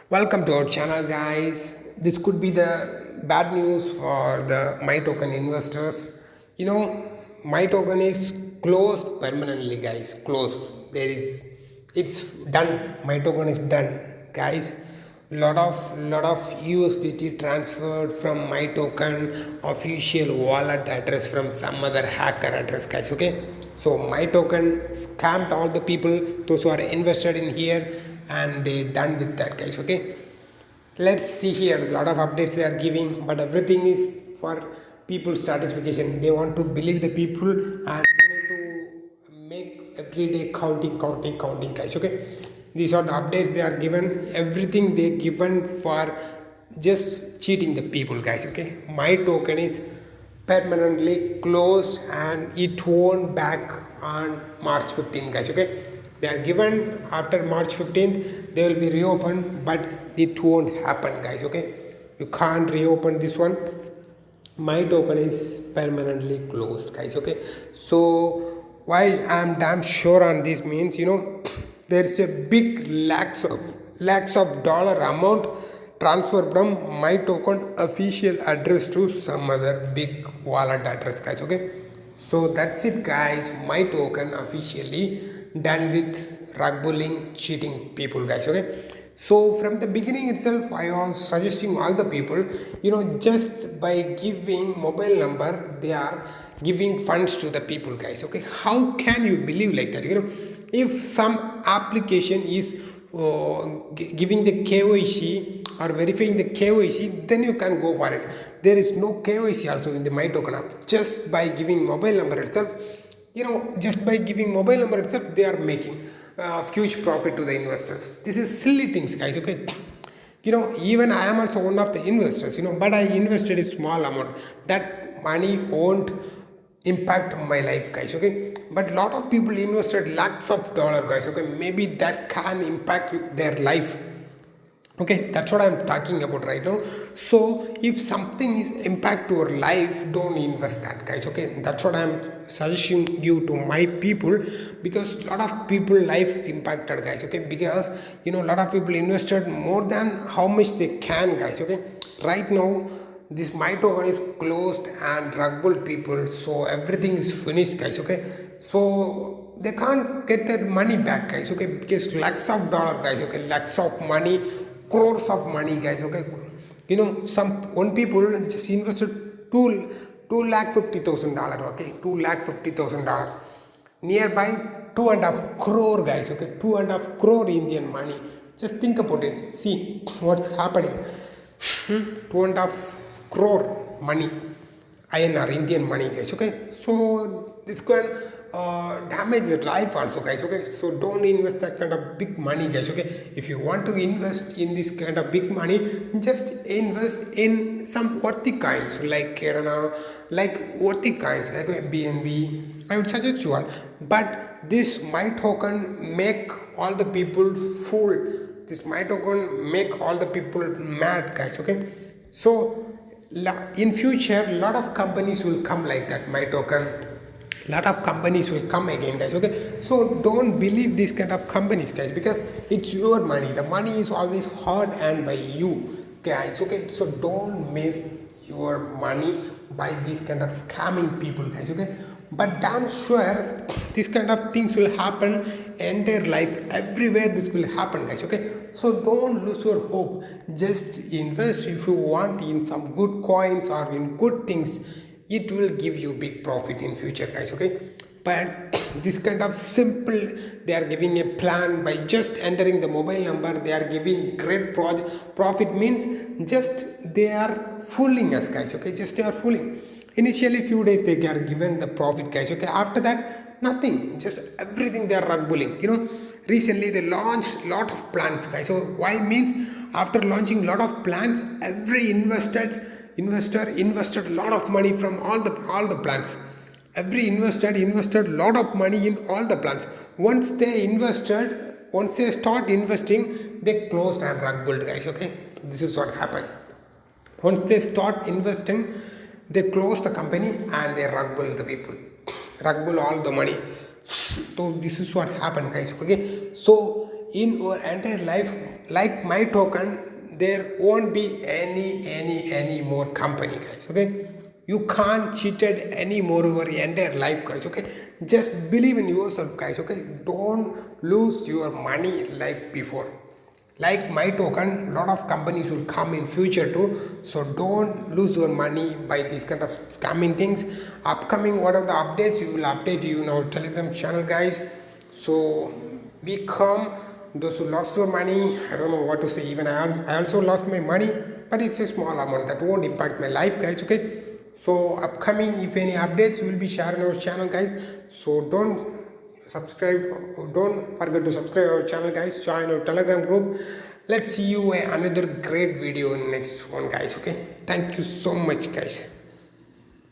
Welcome to our channel, guys. This could be the bad news for the my token investors. My token is closed permanently, guys. Closed. It's done. My token is done, guys. Lot of USDT transferred from my token official wallet address from some other hacker address, guys. Okay, so my token scammed all the people, those who are invested in here, and they done with that, guys. Okay, let's see here. A lot of updates they are giving, but everything is for people's satisfaction. They want to believe the people, and they need to make every day counting, guys. Okay, these are the updates they are given. Everything they given for just cheating the people, guys. Okay, my token is permanently closed and it won't back on March 15th, guys. Okay, they are given after March 15th, they will be reopened, but it won't happen, guys. Okay, you can't reopen this one. My token is permanently closed, guys. Okay, so why I'm damn sure on this means, there is a big lakhs of dollar amount transfer from my token official address to some other big wallet address, guys. Okay, so that's it, guys. My token officially done with rug bullying, cheating people, guys. Okay, so from the beginning itself I was suggesting all the people, just by giving mobile number they are giving funds to the people, guys. Okay, how can you believe like that? If some application is giving the KYC or verifying the KYC, then you can go for it. There is no KYC also in the my token app. Just by giving mobile number itself, just by giving mobile number itself, they are making huge profit to the investors. This is silly things, guys. Okay, even I am also one of the investors, but I invested a small amount. That money won't impact my life, guys. Okay, but lot of people invested lakhs of dollar, guys. Okay, maybe that can impact their life. Okay, that's what I'm talking about right now. So if something is impact your life, don't invest that, guys. Okay, that's what I'm suggesting you to my people, because a lot of people life is impacted, guys. Okay, because a lot of people invested more than how much they can, guys. Okay, right now this my token is closed and RUGPULL people, so everything is finished, guys. Okay, so they can't get their money back, guys. Okay, because lakhs of dollar, guys. Okay, lakhs of money, crores of money, guys. Okay, some one people just invested $250,000. Okay, $250,000, nearby 2.5 crore, guys. Okay, 2.5 crore Indian money. Just think about it. See what's happening. 2.5 crore money, INR, Indian money, guys. Okay, so this can damage your life also, guys. Okay, so don't invest that kind of big money, guys. Okay, if you want to invest in this kind of big money, just invest in some worthy coins like worthy coins like BNB. I would suggest you all, but this my token make all the people fool. This my token make all the people mad, guys. Okay, so in future lot of companies will come like that my token. Lot of companies will come again, guys. Okay, so don't believe this kind of companies, guys, because it's your money. The money is always hard earned by you, guys. Okay, so don't miss your money by these kind of scamming people, guys. Okay, but damn sure this kind of things will happen entire life, everywhere this will happen, guys. Okay, so don't lose your hope. Just invest if you want in some good coins or in good things. It will give you big profit in future, guys. Okay, but this kind of simple, they are giving a plan by just entering the mobile number, they are giving great profit, means just they are fooling us, guys. Okay, just they are fooling. Initially few days they are given the profit, guys. Okay, after that nothing, just everything they are rug bullying. Recently they launched lot of plans, guys. So why means after launching lot of plans, every investor invested a lot of money from all the plans. Every investor invested a lot of money in all the plans. Once they start investing, they closed and rug bulled, guys. Okay, this is what happened. Once they start investing, they close the company and they rug bull the people, rug bull all the money. So this is what happened, guys. Okay, so in our entire life, like my token, there won't be any more company, guys. Okay, you can't cheated anymore over your entire life, guys. Okay, just believe in yourself, guys. Okay, don't lose your money like before. Like my token, lot of companies will come in future too, so don't lose your money by these kind of scamming things. Upcoming, what are the updates, we will update you in our Telegram channel, guys. So become those who lost your money. I don't know what to say. Even I also lost my money, but it's a small amount that won't impact my life, guys. Okay, so upcoming, if any updates, we will be sharing our channel, guys. So don't forget to subscribe our channel, guys. Join our Telegram group. Let's see you another great video in next one, guys. Okay, thank you so much, guys.